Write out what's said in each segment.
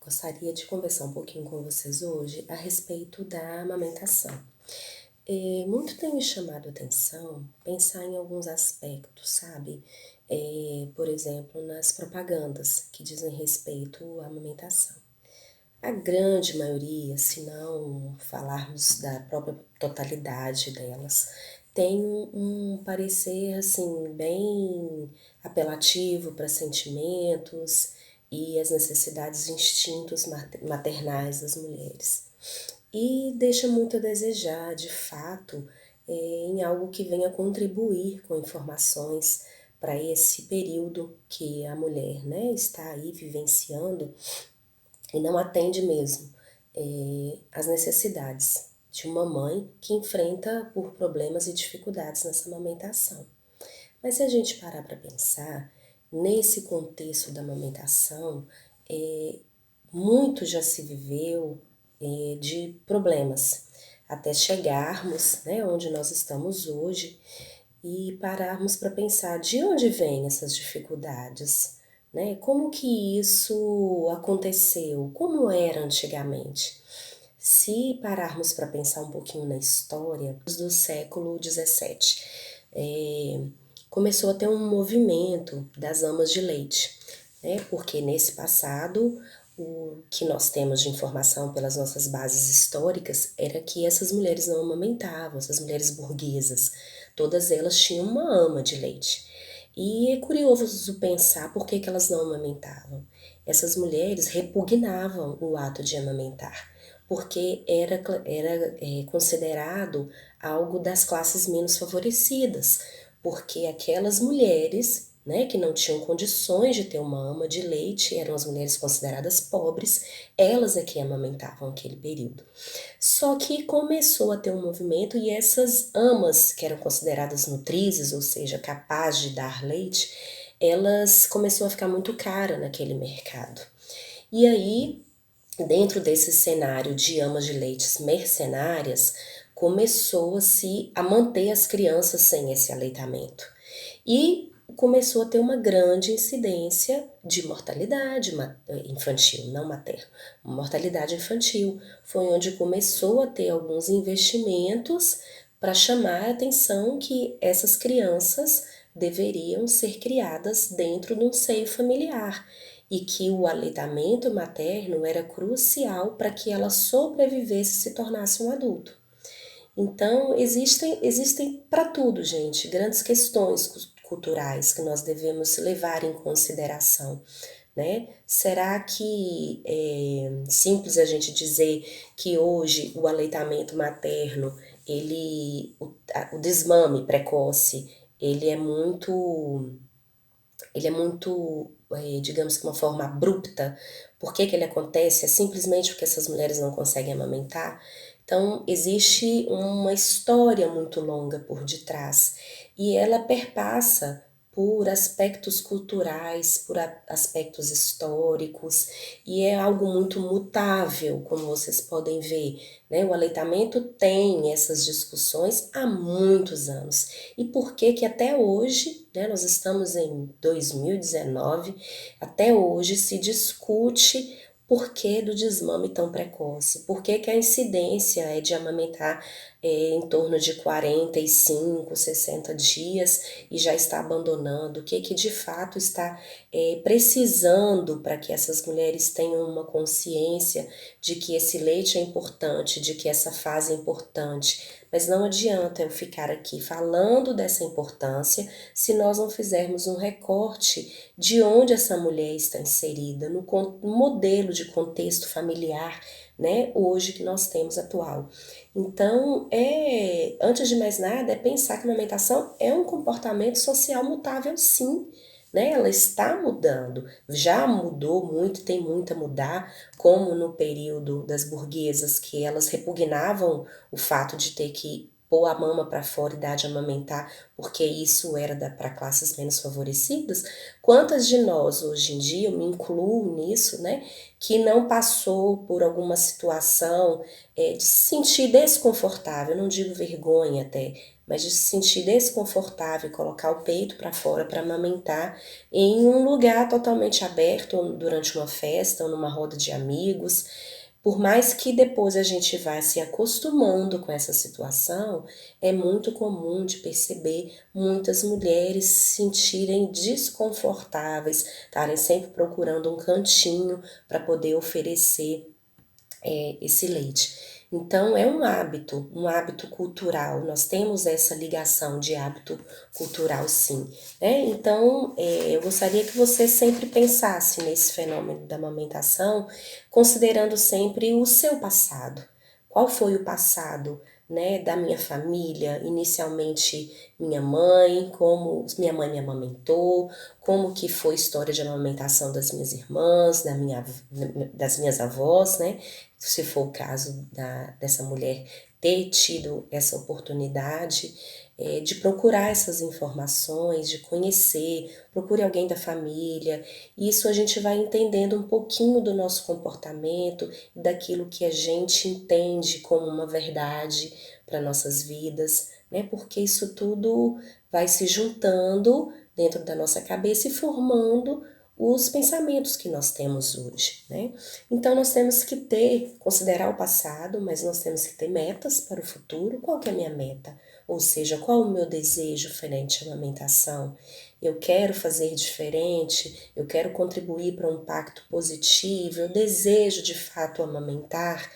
Gostaria de conversar um pouquinho com vocês hoje a respeito da amamentação. Muito tem me chamado a atenção pensar em alguns aspectos, sabe? Por exemplo, nas propagandas que dizem respeito à amamentação. A grande maioria, se não falarmos da própria totalidade delas, tem um parecer assim bem apelativo para sentimentos e as necessidades e instintos maternais das mulheres. E deixa muito a desejar, de fato, em algo que venha contribuir com informações para esse período que a mulher, né, está aí vivenciando e não atende mesmo às necessidades de uma mãe que enfrenta por problemas e dificuldades nessa amamentação. Mas se a gente parar para pensar, nesse contexto da amamentação, muito já se viveu de problemas, até chegarmos, né, onde nós estamos hoje e pararmos para pensar de onde vêm essas dificuldades, né? Como que isso aconteceu? Como era antigamente? Se pararmos para pensar um pouquinho na história do século XVII, começou a ter um movimento das amas de leite, né? Porque nesse passado o que nós temos de informação pelas nossas bases históricas era que essas mulheres não amamentavam, essas mulheres burguesas, todas elas tinham uma ama de leite. E é curioso pensar por que elas não amamentavam. Essas mulheres repugnavam o ato de amamentar, porque era considerado algo das classes menos favorecidas, porque aquelas mulheres, né, que não tinham condições de ter uma ama de leite, eram as mulheres consideradas pobres, elas é que amamentavam aquele período. Só que começou a ter um movimento e essas amas, que eram consideradas nutrizes, ou seja, capazes de dar leite, elas começou a ficar muito cara naquele mercado. E aí, dentro desse cenário de amas de leites mercenárias, começou a manter as crianças sem esse aleitamento. E começou a ter uma grande incidência de mortalidade infantil, não materna, mortalidade infantil. Foi onde começou a ter alguns investimentos para chamar a atenção que essas crianças deveriam ser criadas dentro de um seio familiar e que o aleitamento materno era crucial para que ela sobrevivesse e se tornasse um adulto. Então, existem para tudo, gente, grandes questões culturais que nós devemos levar em consideração, né? Será que é simples a gente dizer que hoje o aleitamento materno, o desmame precoce, ele é muito, digamos que uma forma abrupta? Por que que ele acontece? É simplesmente porque essas mulheres não conseguem amamentar? Então, existe uma história muito longa por detrás e ela perpassa por aspectos culturais, por aspectos históricos e é algo muito mutável, como vocês podem ver, né? O aleitamento tem essas discussões há muitos anos. E por que que até hoje, né, nós estamos em 2019, até hoje se discute por que do desmame tão precoce? Por que que a incidência é de amamentar em torno de 45, 60 dias e já está abandonando? O que que de fato está precisando para que essas mulheres tenham uma consciência de que esse leite é importante, de que essa fase é importante? Mas não adianta eu ficar aqui falando dessa importância se nós não fizermos um recorte de onde essa mulher está inserida, no modelo de contexto familiar, né, hoje que nós temos atual. Então, antes de mais nada, é pensar que a amamentação é um comportamento social mutável, sim, né? Ela está mudando, já mudou muito, tem muito a mudar, como no período das burguesas, que elas repugnavam o fato de ter que pôr a mama para fora e dar de amamentar, porque isso era para classes menos favorecidas. Quantas de nós hoje em dia, eu me incluo nisso, né, que não passou por alguma situação de se sentir desconfortável, eu não digo vergonha até, mas de se sentir desconfortável e colocar o peito para fora para amamentar em um lugar totalmente aberto, ou durante uma festa, ou numa roda de amigos. Por mais que depois a gente vá se acostumando com essa situação, é muito comum de perceber muitas mulheres se sentirem desconfortáveis, estarem sempre procurando um cantinho para poder oferecer esse leite. Então, é um hábito cultural. Nós temos essa ligação de hábito cultural, sim. Né? Então, eu gostaria que você sempre pensasse nesse fenômeno da amamentação, considerando sempre o seu passado. Qual foi o passado, né, da minha família? Inicialmente, minha mãe, como minha mãe me amamentou, como que foi a história de amamentação das minhas irmãs, das minhas avós, né? Se for o caso dessa mulher ter tido essa oportunidade de procurar essas informações, de conhecer, procure alguém da família. Isso a gente vai entendendo um pouquinho do nosso comportamento e daquilo que a gente entende como uma verdade para nossas vidas, né? Porque isso tudo vai se juntando dentro da nossa cabeça e formando os pensamentos que nós temos hoje, né? Então nós temos que considerar o passado, mas nós temos que ter metas para o futuro. Qual que é a minha meta? Ou seja, qual o meu desejo frente à amamentação? Eu quero fazer diferente, eu quero contribuir para um impacto positivo, eu desejo de fato amamentar.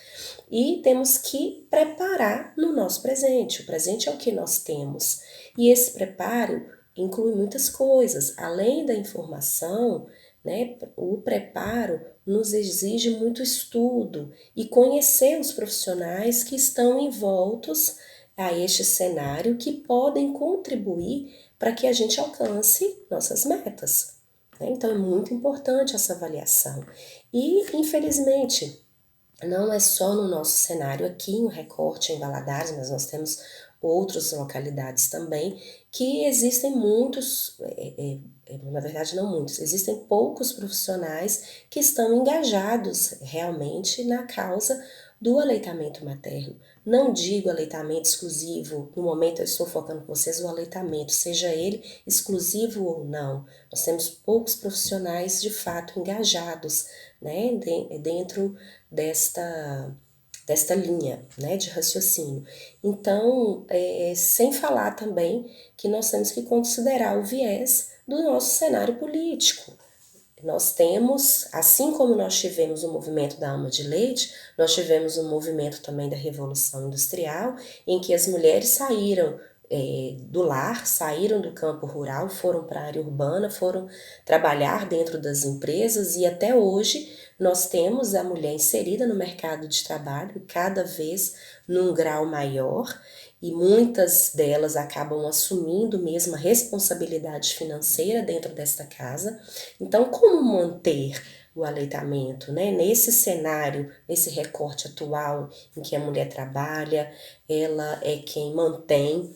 E temos que preparar no nosso presente. O presente é o que nós temos. E esse preparo inclui muitas coisas. Além da informação, né, o preparo nos exige muito estudo e conhecer os profissionais que estão envoltos a este cenário que podem contribuir para que a gente alcance nossas metas. Né? Então é muito importante essa avaliação. E, infelizmente, não é só no nosso cenário aqui, em Recorte, em Valadares, mas nós temos outras localidades também, que existem muitos, na verdade não muitos, existem poucos profissionais que estão engajados realmente na causa do aleitamento materno. Não digo aleitamento exclusivo, no momento eu estou focando com vocês o aleitamento, seja ele exclusivo ou não. Nós temos poucos profissionais de fato engajados, né, dentro desta linha, né, de raciocínio. Então, sem falar também que nós temos que considerar o viés do nosso cenário político. Nós temos, assim como nós tivemos o movimento da ama de leite, nós tivemos um movimento também da Revolução Industrial, em que as mulheres saíram do lar, saíram do campo rural, foram para a área urbana, foram trabalhar dentro das empresas e até hoje nós temos a mulher inserida no mercado de trabalho, cada vez num grau maior, e muitas delas acabam assumindo mesmo a responsabilidade financeira dentro desta casa. Então, como manter o aleitamento, né? Nesse cenário, nesse recorte atual em que a mulher trabalha, ela é quem mantém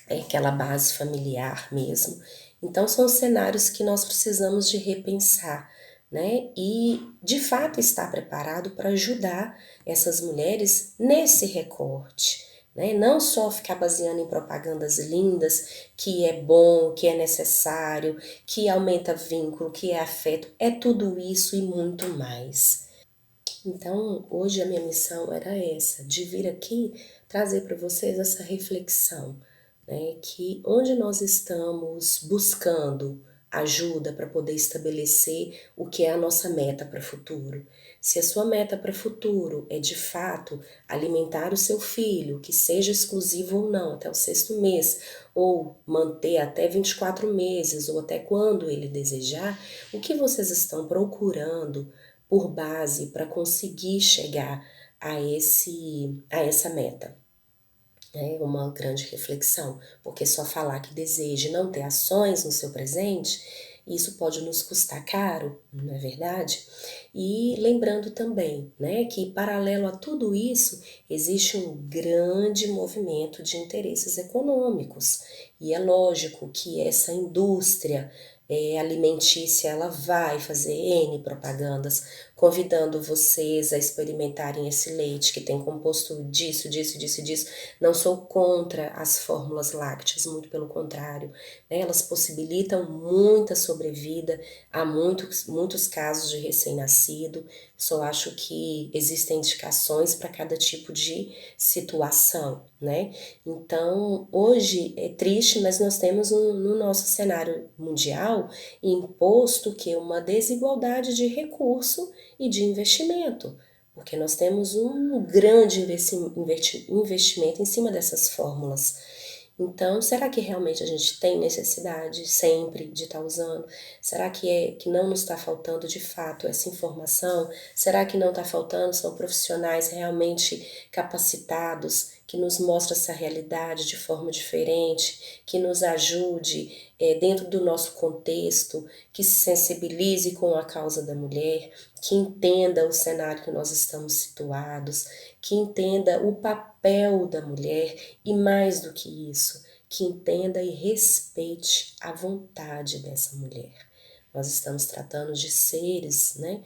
aquela base familiar mesmo. Então, são cenários que nós precisamos de repensar, né? E, de fato, estar preparado para ajudar essas mulheres nesse recorte. Né? Não só ficar baseando em propagandas lindas, que é bom, que é necessário, que aumenta vínculo, que é afeto, é tudo isso e muito mais. Então, hoje a minha missão era essa, de vir aqui trazer para vocês essa reflexão, né, que onde nós estamos buscando ajuda para poder estabelecer o que é a nossa meta para o futuro. Se a sua meta para o futuro é de fato alimentar o seu filho, que seja exclusivo ou não, até o sexto mês, ou manter até 24 meses, ou até quando ele desejar, o que vocês estão procurando por base para conseguir chegar a essa meta? É uma grande reflexão, porque só falar que deseja e não ter ações no seu presente, isso pode nos custar caro, não é verdade? E lembrando também, né, que paralelo a tudo isso, existe um grande movimento de interesses econômicos. E é lógico que essa indústria alimentícia, ela vai fazer N propagandas, convidando vocês a experimentarem esse leite que tem composto disso, disso, disso e disso. Não sou contra as fórmulas lácteas, muito pelo contrário, né? Elas possibilitam muita sobrevida, há muitos casos de recém-nascido, só acho que existem indicações para cada tipo de situação, né? Então, hoje é triste, mas nós temos no nosso cenário mundial imposto que uma desigualdade de recurso e de investimento, porque nós temos um grande investimento em cima dessas fórmulas. Então, será que realmente a gente tem necessidade sempre de estar usando? Será que não nos está faltando de fato essa informação? Será que não está faltando são profissionais realmente capacitados que nos mostram essa realidade de forma diferente, que nos ajude dentro do nosso contexto, que se sensibilize com a causa da mulher, que entenda o cenário que nós estamos situados, que entenda o papel da mulher e mais do que isso, que entenda e respeite a vontade dessa mulher. Nós estamos tratando de seres, né?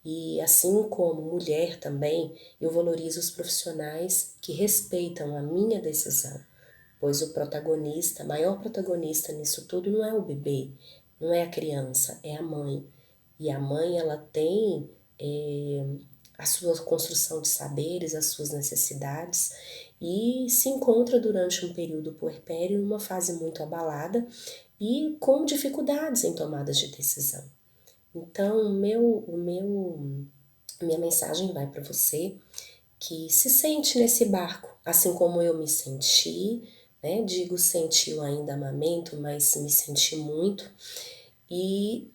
E assim como mulher também, eu valorizo os profissionais que respeitam a minha decisão, pois o protagonista, maior protagonista nisso tudo não é o bebê, não é a criança, é a mãe. E a mãe, ela tem a sua construção de saberes, as suas necessidades, e se encontra durante um período puerpério numa fase muito abalada e com dificuldades em tomadas de decisão. Então, minha mensagem vai para você que se sente nesse barco, assim como eu me senti, né? Digo sentiu ainda amamento, mas me senti muito e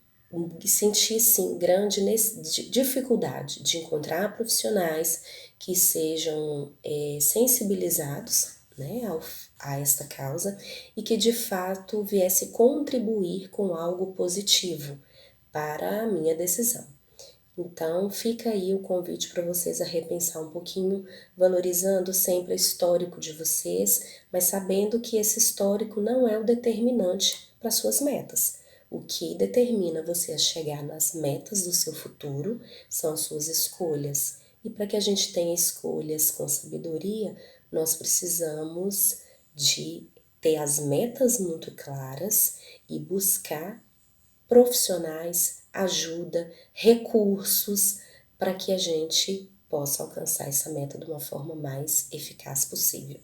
senti sim grande dificuldade de encontrar profissionais que sejam sensibilizados, né, a esta causa e que de fato viesse contribuir com algo positivo para a minha decisão. Então, fica aí o convite para vocês a repensar um pouquinho, valorizando sempre o histórico de vocês, mas sabendo que esse histórico não é o determinante para suas metas. O que determina você a chegar nas metas do seu futuro são as suas escolhas. E para que a gente tenha escolhas com sabedoria, nós precisamos de ter as metas muito claras e buscar profissionais, ajuda, recursos para que a gente possa alcançar essa meta de uma forma mais eficaz possível.